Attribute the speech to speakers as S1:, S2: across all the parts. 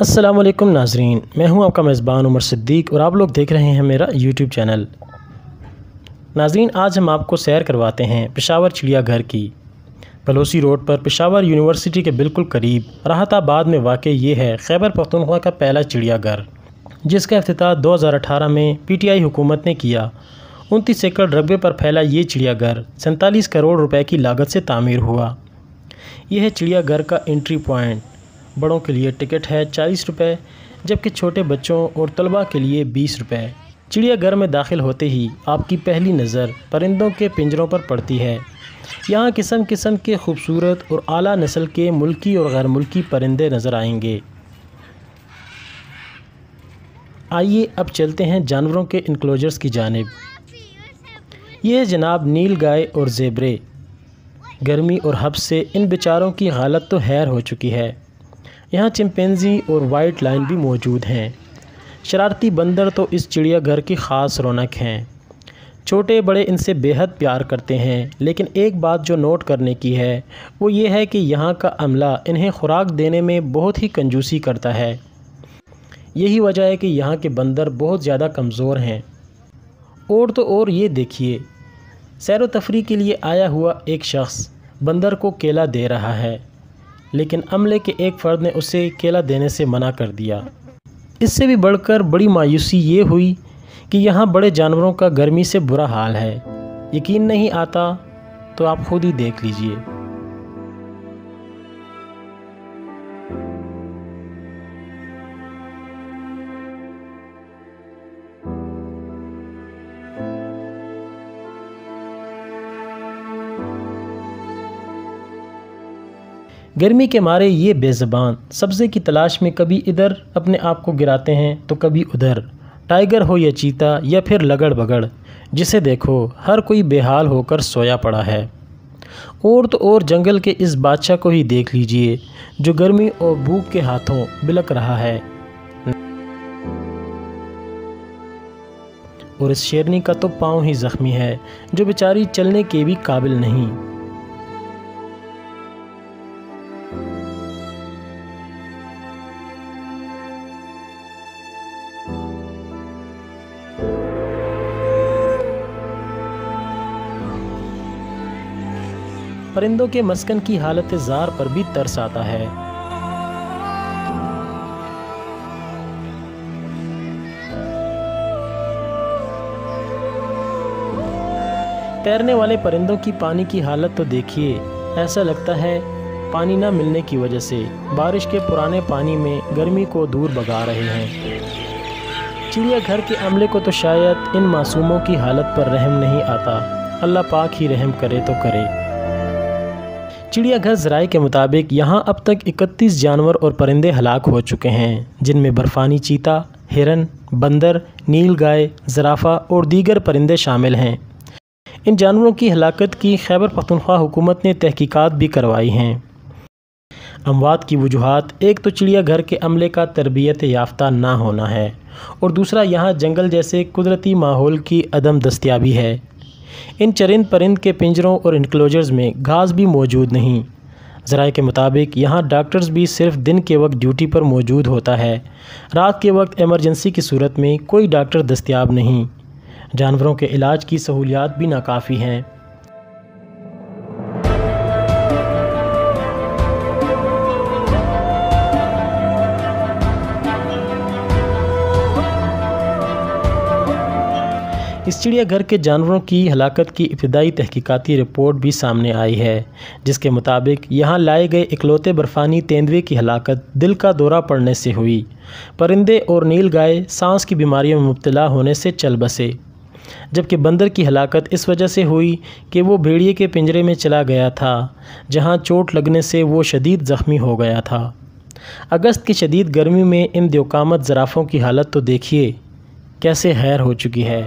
S1: السلام علیکم ناظرین، میں ہوں آپ کا میزبان عمر صدیق اور آپ لوگ دیکھ رہے ہیں میرا یوٹیوب چینل۔ ناظرین، آج ہم آپ کو سیر کرواتے ہیں پشاور چڑیا گھر کی۔ پلوسی روڈ پر پشاور یونیورسٹی کے بالکل قریب راحت آباد میں واقع یہ ہے خیبر پختونخوا کا پہلا چڑیا گھر، جس کا افتتاح 2018 میں پی ٹی آئی حکومت نے کیا۔ 29 ایکڑ رقبے پر پھیلا یہ چڑیا گھر 47 کروڑ روپے کی لاگت سے تعمیر ہوا۔ یہ ہے چڑیا گھر کا انٹری پوائنٹ۔ بڑوں کے لیے ٹکٹ ہے 40 روپے، جبکہ چھوٹے بچوں اور طلباء کے لیے 20 روپے۔ چڑیا گھر میں داخل ہوتے ہی آپ کی پہلی نظر پرندوں کے پنجروں پر پڑتی ہے۔ یہاں قسم قسم کے خوبصورت اور اعلیٰ نسل کے ملکی اور غیر ملکی پرندے نظر آئیں گے۔ آئیے اب چلتے ہیں جانوروں کے انکلوجرز کی جانب۔ یہ ہے جناب نیل گائے اور زیبرے۔ گرمی اور حبس سے ان بیچاروں کی حالت تو خیر ہو چکی ہے۔ یہاں چمپینزی اور وائٹ لائن بھی موجود ہیں۔ شرارتی بندر تو اس چڑیا گھر کی خاص رونق ہیں۔ چھوٹے بڑے ان سے بے حد پیار کرتے ہیں، لیکن ایک بات جو نوٹ کرنے کی ہے وہ یہ ہے کہ یہاں کا عملہ انہیں خوراک دینے میں بہت ہی کنجوسی کرتا ہے۔ یہی وجہ ہے کہ یہاں کے بندر بہت زیادہ کمزور ہیں۔ اور تو اور یہ دیکھیے، سیر و تفریح کے لیے آیا ہوا ایک شخص بندر کو کیلا دے رہا ہے، لیکن عملے کے ایک فرد نے اسے کیلا دینے سے منع کر دیا۔ اس سے بھی بڑھ کر بڑی مایوسی یہ ہوئی کہ یہاں بڑے جانوروں کا گرمی سے برا حال ہے۔ یقین نہیں آتا تو آپ خود ہی دیکھ لیجئے۔ گرمی کے مارے یہ بے زبان سبزے کی تلاش میں کبھی ادھر اپنے آپ کو گراتے ہیں تو کبھی ادھر۔ ٹائیگر ہو یا چیتا یا پھر لگڑ بگڑ، جسے دیکھو ہر کوئی بے حال ہو کر سویا پڑا ہے۔ اور تو اور جنگل کے اس بادشاہ کو ہی دیکھ لیجئے جو گرمی اور بھوک کے ہاتھوں بلک رہا ہے۔ اور اس شیرنی کا تو پاؤں ہی زخمی ہے جو بیچاری چلنے کے بھی قابل نہیں۔ پرندوں کے مسکن کی حالت زار پر بھی ترس آتا ہے۔ تیرنے والے پرندوں کی پانی کی حالت تو دیکھیے، ایسا لگتا ہے پانی نہ ملنے کی وجہ سے بارش کے پرانے پانی میں گرمی کو دور بھگا رہے ہیں۔ چڑیا گھر کے عملے کو تو شاید ان معصوموں کی حالت پر رحم نہیں آتا۔ اللہ پاک ہی رحم کرے تو کرے۔ چڑیا گھر ذرائع کے مطابق یہاں اب تک 31 جانور اور پرندے ہلاک ہو چکے ہیں، جن میں برفانی چیتا، ہرن، بندر، نیل گائے، زرافہ اور دیگر پرندے شامل ہیں۔ ان جانوروں کی ہلاکت کی خیبر پختونخوا حکومت نے تحقیقات بھی کروائی ہیں۔ اموات کی وجوہات ایک تو چڑیا گھر کے عملے کا تربیت یافتہ نہ ہونا ہے، اور دوسرا یہاں جنگل جیسے قدرتی ماحول کی عدم دستیابی ہے۔ ان چرند پرند کے پنجروں اور انکلوجرز میں گھاس بھی موجود نہیں۔ ذرائع کے مطابق یہاں ڈاکٹرز بھی صرف دن کے وقت ڈیوٹی پر موجود ہوتا ہے، رات کے وقت ایمرجنسی کی صورت میں کوئی ڈاکٹر دستیاب نہیں۔ جانوروں کے علاج کی سہولیات بھی ناکافی ہیں۔ اس چڑیا گھر کے جانوروں کی ہلاکت کی ابتدائی تحقیقاتی رپورٹ بھی سامنے آئی ہے، جس کے مطابق یہاں لائے گئے اکلوتے برفانی تیندوے کی ہلاکت دل کا دورہ پڑنے سے ہوئی۔ پرندے اور نیل گائے سانس کی بیماریوں میں مبتلا ہونے سے چل بسے، جبکہ بندر کی ہلاکت اس وجہ سے ہوئی کہ وہ بھیڑیے کے پنجرے میں چلا گیا تھا، جہاں چوٹ لگنے سے وہ شدید زخمی ہو گیا تھا۔ اگست کی شدید گرمی میں ان دیوقامت زرافوں کی حالت تو دیکھیے کیسے خیر ہو چکی ہے۔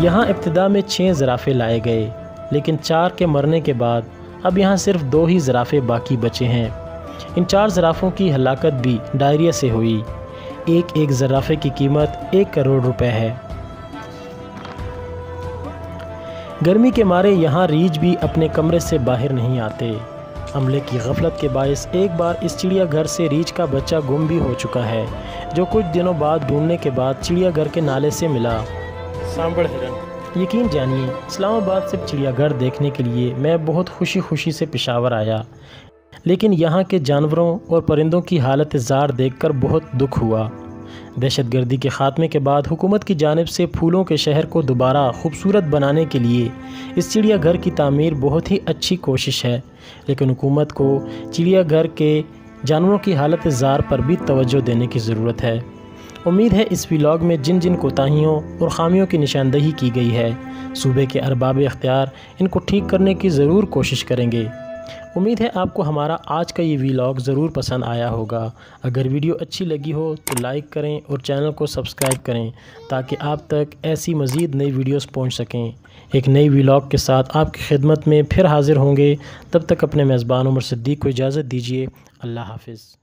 S1: یہاں ابتدا میں 6 زرافے لائے گئے، لیکن 4 کے مرنے کے بعد اب یہاں صرف 2 ہی زرافے باقی بچے ہیں۔ ان 4 زرافوں کی ہلاکت بھی ڈائریا سے ہوئی۔ ایک زرافے کی قیمت 1 کروڑ روپے ہے۔ گرمی کے مارے یہاں ریچھ بھی اپنے کمرے سے باہر نہیں آتے۔ عملے کی غفلت کے باعث ایک بار اس چڑیا گھر سے ریچھ کا بچہ گم بھی ہو چکا ہے، جو کچھ دنوں بعد ڈھونڈنے کے بعد چڑیا گھر کے نالے سے ملا۔ سانبڑ ہرن۔ یقین جانیے، اسلام آباد سے چڑیا گھر دیکھنے کے لیے میں بہت خوشی سے پشاور آیا، لیکن یہاں کے جانوروں اور پرندوں کی حالت زار دیکھ کر بہت دکھ ہوا۔ دہشت گردی کے خاتمے کے بعد حکومت کی جانب سے پھولوں کے شہر کو دوبارہ خوبصورت بنانے کے لیے اس چڑیا گھر کی تعمیر بہت ہی اچھی کوشش ہے، لیکن حکومت کو چڑیا گھر کے جانوروں کی حالت زار پر بھی توجہ دینے کی ضرورت ہے۔ امید ہے اس ویلاگ میں جن جن کوتاہیوں اور خامیوں کی نشاندہی کی گئی ہے، صوبے کے ارباب اختیار ان کو ٹھیک کرنے کی ضرور کوشش کریں گے۔ امید ہے آپ کو ہمارا آج کا یہ ویلاگ ضرور پسند آیا ہوگا۔ اگر ویڈیو اچھی لگی ہو تو لائک کریں اور چینل کو سبسکرائب کریں تاکہ آپ تک ایسی مزید نئی ویڈیوز پہنچ سکیں۔ ایک نئی ویلاگ کے ساتھ آپ کی خدمت میں پھر حاضر ہوں گے۔ تب تک اپنے میزبان عمر صدیق کو اجازت دیجیے۔ اللہ حافظ۔